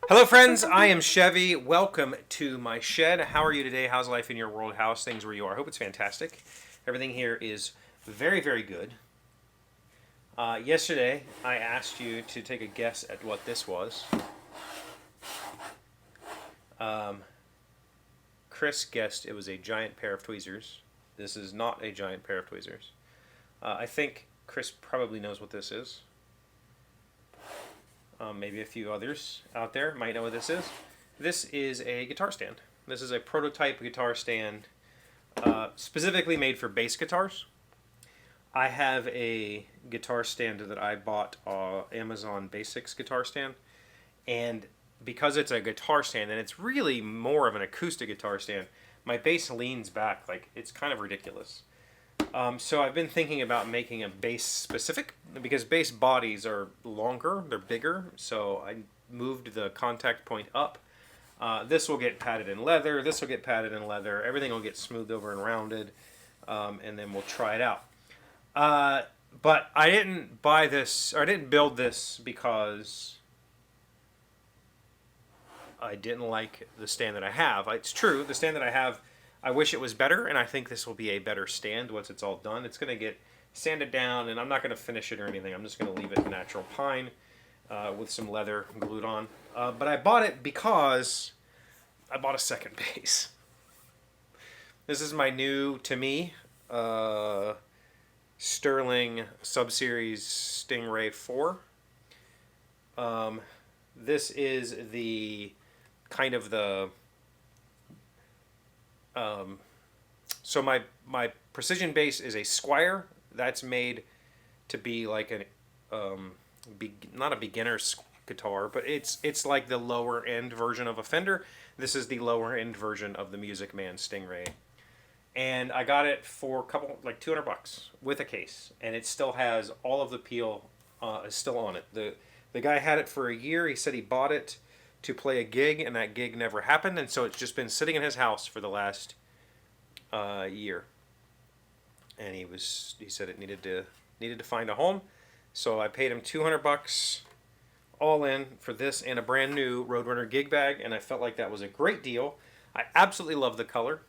Hello, friends. I am Chevy. Welcome to my shed. How are you today? How's life in your world? How's things where you are? I hope it's fantastic. Everything here is very, very good. Yesterday, I asked you to take a guess at what this was. Chris guessed it was a giant pair of tweezers. This is not a giant pair of tweezers. I think Chris probably knows what this is. Maybe a few others out there might know what this is. This is a guitar stand. This is a prototype guitar stand specifically made for bass guitars. I have a guitar stand that I bought Amazon Basics guitar stand, and because it's a guitar stand and it's really more of an acoustic guitar stand, my bass leans back like it's kind of ridiculous. So I've been thinking about making a bass specific because bass bodies are longer, they're bigger. So I moved the contact point up. This will get padded in leather. This will get padded in leather. Everything will get smoothed over and rounded, and then we'll try it out. But I didn't buy this, or I didn't build this because I didn't like the stand that I have. It's true, the stand that I have, I wish it was better, and I think this will be a better stand once it's all done. It's going to get sanded down, and I'm not going to finish it or anything. I'm just going to leave it natural pine with some leather glued on. But I bought it because I bought a second bass. This is my new, to me, Sterling Sub-Series Stingray 4. This is the kind of the... so my precision bass is a Squire that's made to be like not a beginner's guitar, but it's like the lower end version of a Fender. This is the lower end version of the Music Man Stingray, and I got it for a couple like $200 with a case, and it still has all of the peel is still on it. The guy had it for a year. He said he bought it to play a gig, and that gig never happened, and so it's just been sitting in his house for the last year. And he said it needed to find a home, so I paid him $200 all in for this and a brand new Roadrunner gig bag, and I felt like that was a great deal. I absolutely love the color,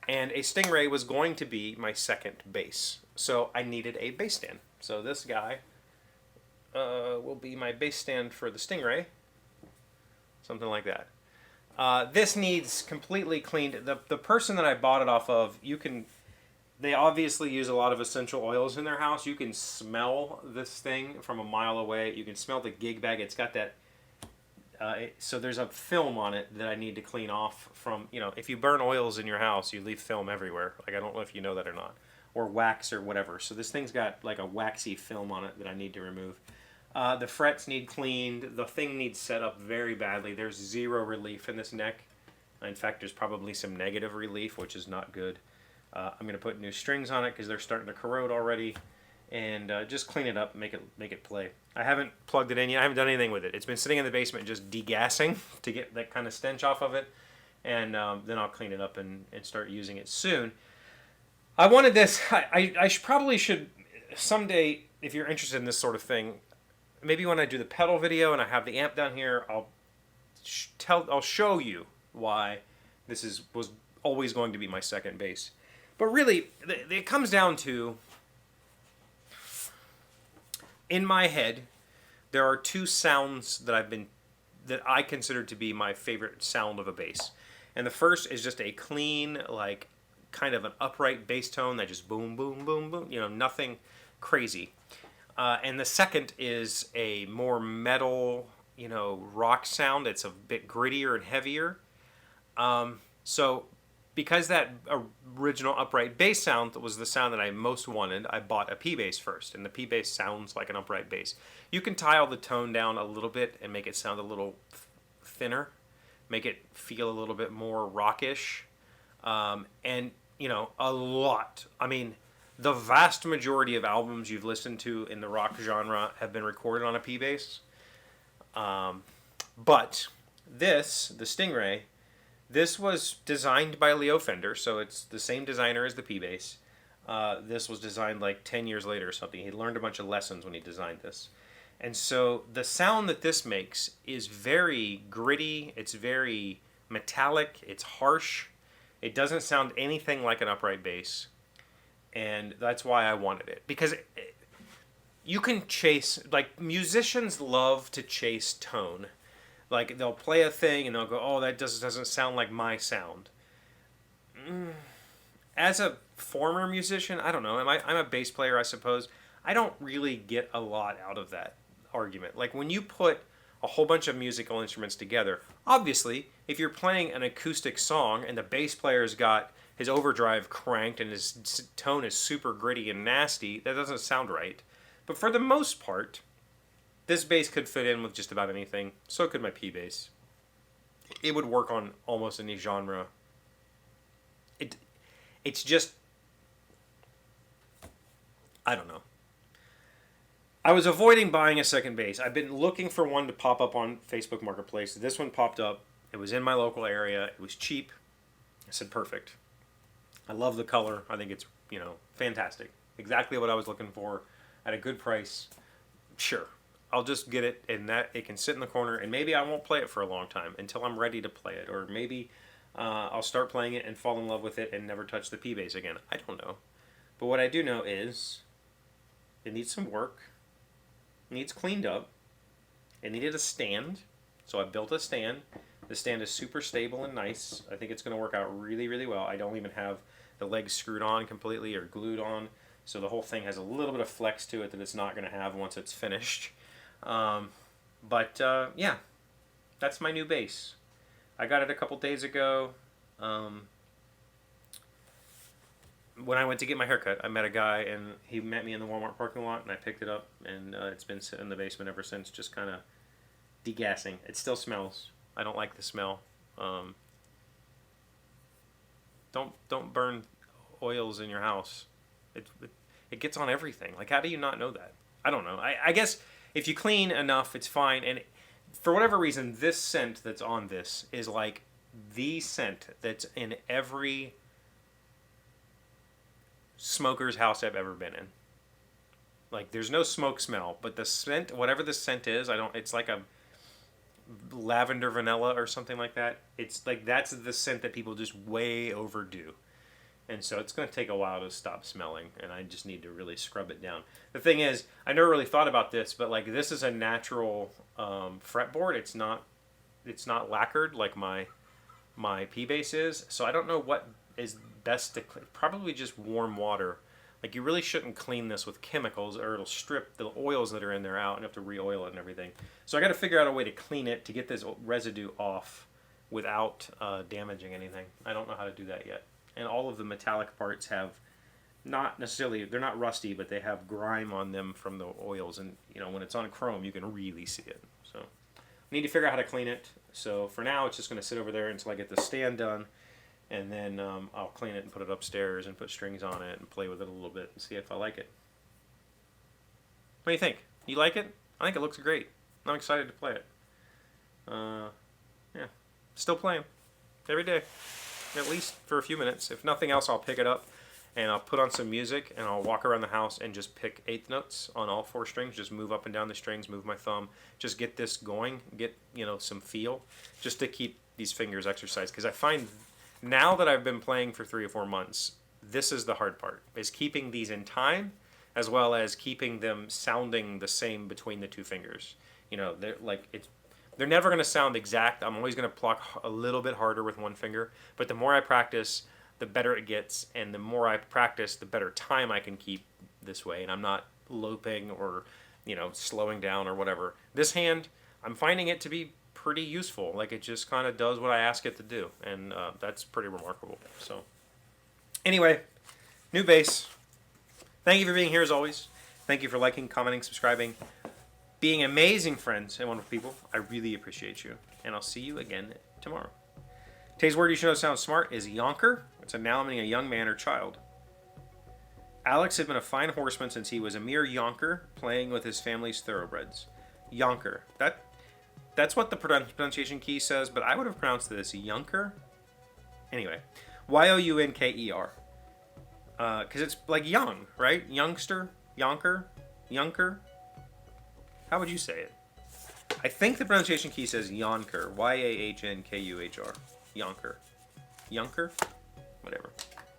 and a Stingray was going to be my second bass, so I needed a bass stand. So this guy will be my bass stand for the Stingray. Something like that. This needs completely cleaned. The person that I bought it off of, they obviously use a lot of essential oils in their house. You can smell this thing from a mile away. You can smell the gig bag. It's got that, so there's a film on it that I need to clean off from, if you burn oils in your house, you leave film everywhere. Like, I don't know if you know that or not. Or wax or whatever. So this thing's got like a waxy film on it that I need to remove. The frets need cleaned. The thing needs set up very badly. There's zero relief in this neck. In fact, there's probably some negative relief, which is not good. I'm going to put new strings on it because they're starting to corrode already, and just clean it up, and make it play. I haven't plugged it in yet. I haven't done anything with it. It's been sitting in the basement just degassing to get that kind of stench off of it, and then I'll clean it up and start using it soon. I wanted this. I probably should someday, if you're interested in this sort of thing. Maybe when I do the pedal video and I have the amp down here, I'll show you why this was always going to be my second bass. But really, it comes down to, in my head, there are two sounds that I consider to be my favorite sound of a bass. And the first is just a clean, like, kind of an upright bass tone that just boom, boom, boom, boom, nothing crazy. And the second is a more metal, rock sound. It's a bit grittier and heavier. So because that original upright bass sound was the sound that I most wanted, I bought a P-bass first. And the P-bass sounds like an upright bass. You can dial the tone down a little bit and make it sound a little thinner. Make it feel a little bit more rockish. And, a lot. I mean, the vast majority of albums you've listened to in the rock genre have been recorded on a P-bass. But the Stingray, this was designed by Leo Fender, so it's the same designer as the P-bass. This was designed like 10 years later or something. He learned a bunch of lessons when he designed this. And so the sound that this makes is very gritty, it's very metallic, it's harsh. It doesn't sound anything like an upright bass. And that's why I wanted it. Because you can chase, like, musicians love to chase tone. Like, they'll play a thing and they'll go, oh, that doesn't sound like my sound. As a former musician, I don't know, I'm a bass player, I suppose. I don't really get a lot out of that argument. Like, when you put a whole bunch of musical instruments together, obviously, if you're playing an acoustic song and the bass player's got his overdrive cranked and his tone is super gritty and nasty, that doesn't sound right. But for the most part, this bass could fit in with just about anything. So could my P bass. It would work on almost any genre. It's just, I don't know. I was avoiding buying a second bass. I've been looking for one to pop up on Facebook Marketplace. This one popped up. It was in my local area. It was cheap. I said, perfect. I love the color. I think it's, fantastic. Exactly what I was looking for at a good price. Sure. I'll just get it, and that it can sit in the corner, and maybe I won't play it for a long time until I'm ready to play it, or maybe I'll start playing it and fall in love with it and never touch the P bass again. I don't know. But what I do know is it needs some work. It needs cleaned up. It needed a stand, so I built a stand. The stand is super stable and nice. I think it's going to work out really, really well. I don't even have the legs screwed on completely or glued on, so the whole thing has a little bit of flex to it that it's not going to have once it's finished. Yeah, that's my new bass. I got it a couple days ago. When I went to get my haircut, I met a guy, and he met me in the Walmart parking lot, and I picked it up, and it's been sitting in the basement ever since, just kind of degassing. It still smells. I don't like the smell. Don't burn oils in your house. It gets on everything. Like, how do you not know that? I don't know. I guess if you clean enough, it's fine. And for whatever reason, this scent that's on this is like the scent that's in every smoker's house I've ever been in. Like, there's no smoke smell, but the scent, whatever the scent is, it's like a lavender vanilla or something like that. It's like, that's the scent that people just way overdo. And so it's going to take a while to stop smelling, and I just need to really scrub it down. The thing is, I never really thought about this, but like, this is a natural fretboard. It's not lacquered like my P bass is. So I don't know what is best to clean. Probably just warm water. Like, you really shouldn't clean this with chemicals, or it'll strip the oils that are in there out and you have to re-oil it and everything. So I got to figure out a way to clean it to get this residue off without damaging anything. I don't know how to do that yet. And all of the metallic parts have not necessarily, they're not rusty, but they have grime on them from the oils. And, when it's on chrome, you can really see it. So I need to figure out how to clean it. So for now, it's just going to sit over there until I get the stand done. And then I'll clean it and put it upstairs and put strings on it and play with it a little bit and see if I like it. What do you think? You like it? I think it looks great. I'm excited to play it. Yeah, still playing every day. At least for a few minutes. If nothing else, I'll pick it up and I'll put on some music and I'll walk around the house and just pick eighth notes on all four strings. Just move up and down the strings, move my thumb. Just get this going, get some feel, just to keep these fingers exercised. Because I find now that I've been playing for 3 or 4 months, this is the hard part, is keeping these in time as well as keeping them sounding the same between the two fingers. They're never going to sound exact. I'm always going to pluck a little bit harder with one finger. But the more I practice, the better it gets. And the more I practice, the better time I can keep this way. And I'm not loping or, slowing down or whatever. This hand, I'm finding it to be pretty useful. Like, it just kind of does what I ask it to do. And that's pretty remarkable. So anyway, new bass. Thank you for being here as always. Thank you for liking, commenting, subscribing, being amazing friends and wonderful people. I really appreciate you. And I'll see you again tomorrow. Today's word you should know sounds smart is yonker. It's a noun meaning a young man or child. Alex had been a fine horseman since he was a mere yonker, playing with his family's thoroughbreds. Yonker. That's what the pronunciation key says, but I would have pronounced this yonker. Anyway, younker. Because it's like young, right? Youngster, yonker, yunker. How would you say it? I think the pronunciation key says Yonker. Y-A-H-N-K-U-H-R. Yonker. Yonker? Whatever.